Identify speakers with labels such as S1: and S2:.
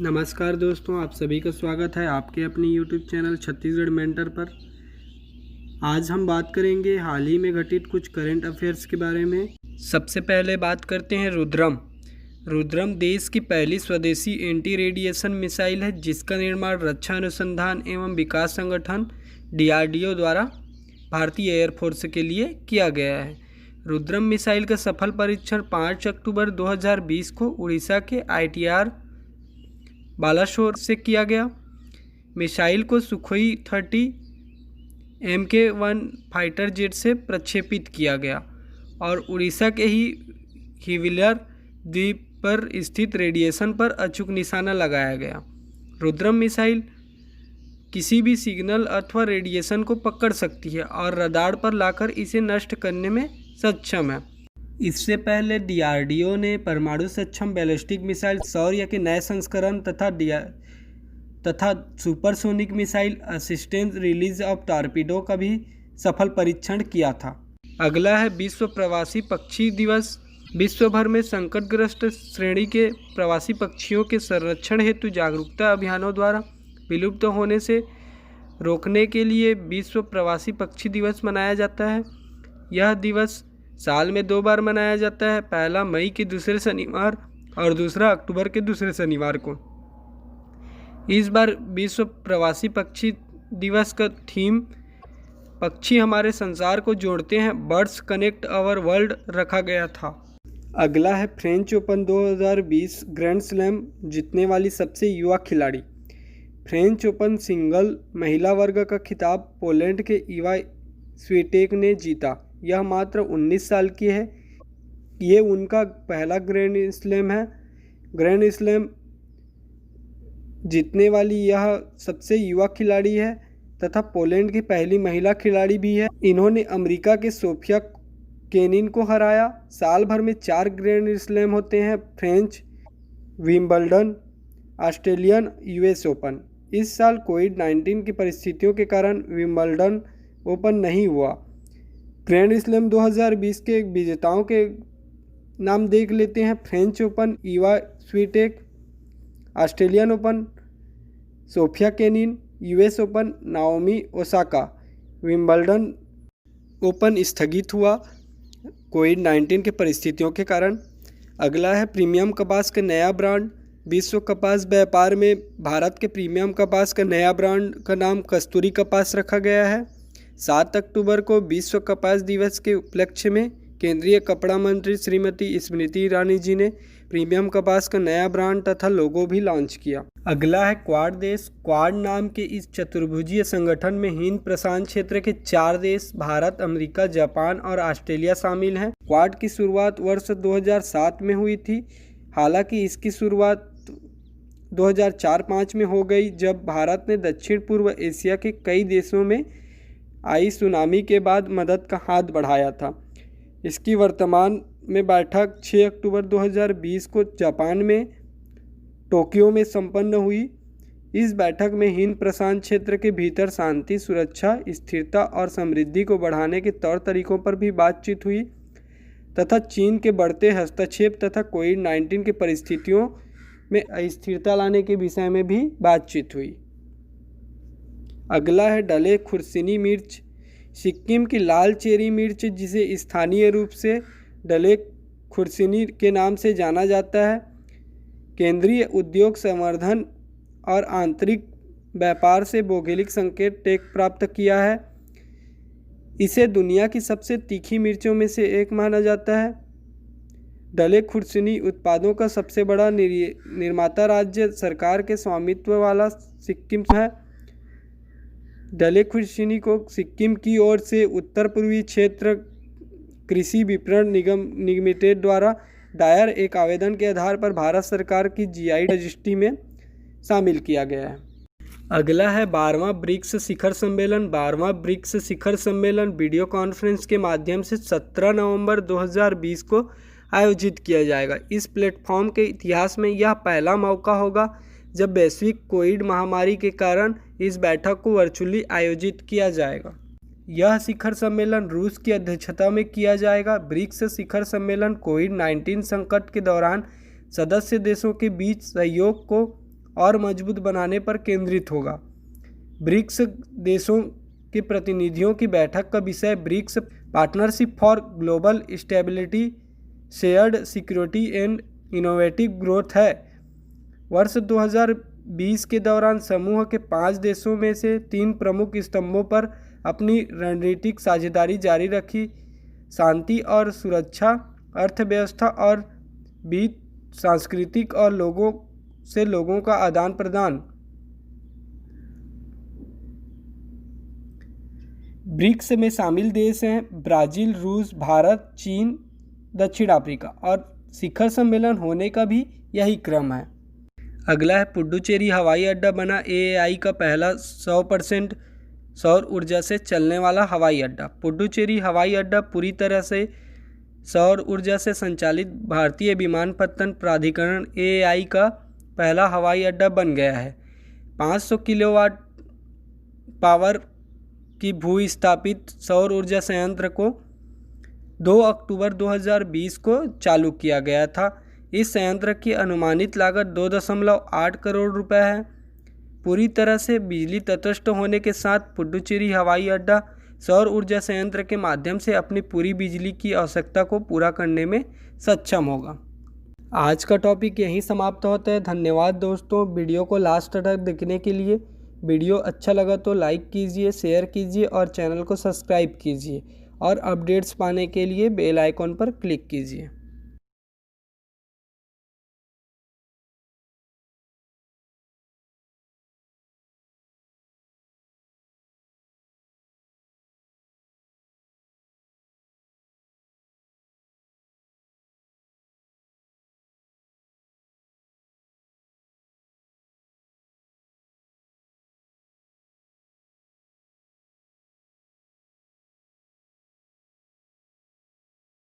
S1: नमस्कार दोस्तों, आप सभी का स्वागत है आपके अपने YouTube चैनल छत्तीसगढ़ मेंटर पर। आज हम बात करेंगे हाल ही में घटित कुछ करंट अफेयर्स के बारे में। सबसे पहले बात करते हैं रुद्रम देश की पहली स्वदेशी एंटी रेडिएशन मिसाइल है, जिसका निर्माण रक्षा अनुसंधान एवं विकास संगठन DRDO द्वारा भारतीय एयरफोर्स के लिए किया गया है। रुद्रम मिसाइल का सफल परीक्षण 5 अक्टूबर 2020 को उड़ीसा के ITR बालासोर से किया गया। मिसाइल को सुखोई 30 MK-1 फाइटर जेट से प्रक्षेपित किया गया और उड़ीसा के ही हिविलर द्वीप पर स्थित रेडिएशन पर अचूक निशाना लगाया गया। रुद्रम मिसाइल किसी भी सिग्नल अथवा रेडिएशन को पकड़ सकती है और रडार पर लाकर इसे नष्ट करने में सक्षम है। इससे पहले DRDO ने परमाणु सक्षम बैलिस्टिक मिसाइल शौर्य के नए संस्करण तथा supersonic missile assistance release of torpedo का भी सफल परीक्षण किया था। अगला है विश्व प्रवासी पक्षी दिवस। विश्व भर में संकटग्रस्त श्रेणी के प्रवासी पक्षियों के संरक्षण हेतु जागरूकता अभियानों द्वारा विलुप्त होने से रोकने के लिए विश्व प्रवासी पक्षी दिवस मनाया जाता है। यह दिवस साल में 2 बार मनाया जाता है, पहला मई के दूसरे शनिवार और दूसरा अक्टूबर के दूसरे शनिवार को। इस बार विश्व प्रवासी पक्षी दिवस का थीम पक्षी हमारे संसार को जोड़ते हैं, बर्ड्स कनेक्ट आवर वर्ल्ड रखा गया था। अगला है फ्रेंच ओपन 2020 ग्रैंड स्लैम जीतने वाली सबसे युवा खिलाड़ी। फ्रेंच ओपन सिंगल महिला वर्ग का खिताब पोलैंड के इवा स्विटेक ने जीता। यह मात्र 19 साल की है। ये उनका पहला ग्रैंड स्लैम है। ग्रैंड स्लैम जीतने वाली यह सबसे युवा खिलाड़ी है तथा पोलैंड की पहली महिला खिलाड़ी भी है। इन्होंने अमेरिका के सोफिया केनिन को हराया। साल भर में 4 ग्रैंड स्लैम होते हैं, French, Wimbledon, Australian, US open. इस साल कोविड-19 की परिस्थितियों के कारण विंबलडन ओपन नहीं हुआ। ग्रैंड स्लैम 2020 के विजेताओं के नाम देख लेते हैं। French open Eva Swiatek, Australian open Sofia Kenin, US open Naomi Osaka. Wimbledon open स्थगित हुआ कोविड-19 के परिस्थितियों के कारण। अगला है प्रीमियम कपास का नया ब्रांड। विश्व कपास व्यापार में भारत के प्रीमियम कपास का नया ब्रांड का नाम कस्तूरी कपास रखा गया है। 7 अक्टूबर को विश्व कपास दिवस के उपलक्ष्य में केंद्रीय कपड़ा मंत्री श्रीमती स्मृति ईरानी जी ने प्रीमियम कपास का नया ब्रांड तथा लोगो भी लॉन्च किया। अगला है क्वाड देश। क्वाड नाम के इस चतुर्भुजीय संगठन में हिंद प्रशांत क्षेत्र के 4 देश भारत, अमेरिका, जापान और ऑस्ट्रेलिया शामिल हैं। क्वाड की शुरुआत वर्ष 2007 में हुई थी। हालांकि इसकी शुरुआत 2004-05 में हो गई, जब भारत ने दक्षिण पूर्व एशिया के कई देशों में आई सुनामी के बाद मदद का हाथ बढ़ाया था। इसकी वर्तमान में बैठक 6 अक्टूबर 2020 को जापान में टोक्यो में संपन्न हुई। इस बैठक में हिंद प्रशांत क्षेत्र के भीतर शांति, सुरक्षा, स्थिरता और समृद्धि को बढ़ाने के तौर तरीकों पर भी बातचीत हुई तथा चीन के बढ़ते हस्तक्षेप तथा कोविड-19 की परिस्थितियों में अस्थिरता लाने के विषय में भी बातचीत हुई। अगला है डले खुर्सिनी मिर्च। सिक्किम की लाल चेरी मिर्च, जिसे स्थानीय रूप से डले खुर्सिनी के नाम से जाना जाता है, केंद्रीय उद्योग संवर्धन और आंतरिक व्यापार से भौगोलिक संकेत टैग प्राप्त किया है। इसे दुनिया की सबसे तीखी मिर्चों में से एक माना जाता है। डले खुर्सिनी उत्पादों का सबसे बड़ा निर्माता राज्य सरकार के स्वामित्व वाला सिक्किम है। डले खुर्सिनी को सिक्किम की ओर से उत्तर पूर्वी क्षेत्र कृषि विपणन निगम लिमिटेड द्वारा दायर एक आवेदन के आधार पर भारत सरकार की GI रजिस्ट्री में शामिल किया गया है। अगला है 12वां ब्रिक्स शिखर सम्मेलन। 12वां ब्रिक्स शिखर सम्मेलन वीडियो कॉन्फ्रेंस के माध्यम से 17 नवंबर 2020 को आयोजित किया जाएगा। इस प्लेटफॉर्म के इतिहास में यह पहला मौका होगा जब वैश्विक कोविड महामारी के कारण इस बैठक को वर्चुअली आयोजित किया जाएगा। यह शिखर सम्मेलन रूस की अध्यक्षता में किया जाएगा। ब्रिक्स शिखर सम्मेलन कोविड-19 संकट के दौरान सदस्य देशों के बीच सहयोग को और मजबूत बनाने पर केंद्रित होगा। ब्रिक्स देशों के प्रतिनिधियों की बैठक का विषय BRICS partnership for global stability, shared security and innovative growth है। वर्ष 2020 के दौरान समूह के 5 देशों में से 3 प्रमुख स्तंभों पर अपनी रणनीतिक साझेदारी जारी रखी: शांति और सुरक्षा, अर्थव्यवस्था और वित्त, सांस्कृतिक और लोगों से लोगों का आदान प्रदान। ब्रिक्स में शामिल देश हैं ब्राज़ील, रूस, भारत, चीन, दक्षिण अफ्रीका, और शिखर सम्मेलन होने का भी यही क्रम है। अगला है पुडुचेरी हवाई अड्डा बना एएआई का पहला 100% सौर ऊर्जा से चलने वाला हवाई अड्डा। पुडुचेरी हवाई अड्डा पूरी तरह से सौर ऊर्जा से संचालित भारतीय विमानपत्तन प्राधिकरण एएआई का पहला हवाई अड्डा बन गया है। 500 किलोवाट पावर की भू-स्थापित सौर ऊर्जा संयंत्र को 2 अक्टूबर 2020 को चालू किया गया था। इस संयंत्र की अनुमानित लागत 2.8 करोड़ रुपए है। पूरी तरह से बिजली तटस्थ होने के साथ पुडुचेरी हवाई अड्डा सौर ऊर्जा संयंत्र के माध्यम से अपनी पूरी बिजली की आवश्यकता को पूरा करने में सक्षम होगा। आज का टॉपिक यहीं समाप्त होता है। धन्यवाद दोस्तों, वीडियो को लास्ट तक देखने के लिए। वीडियो अच्छा लगा तो लाइक कीजिए, शेयर कीजिए और चैनल को सब्सक्राइब कीजिए, और अपडेट्स पाने के लिए बेल आइकॉन पर क्लिक कीजिए।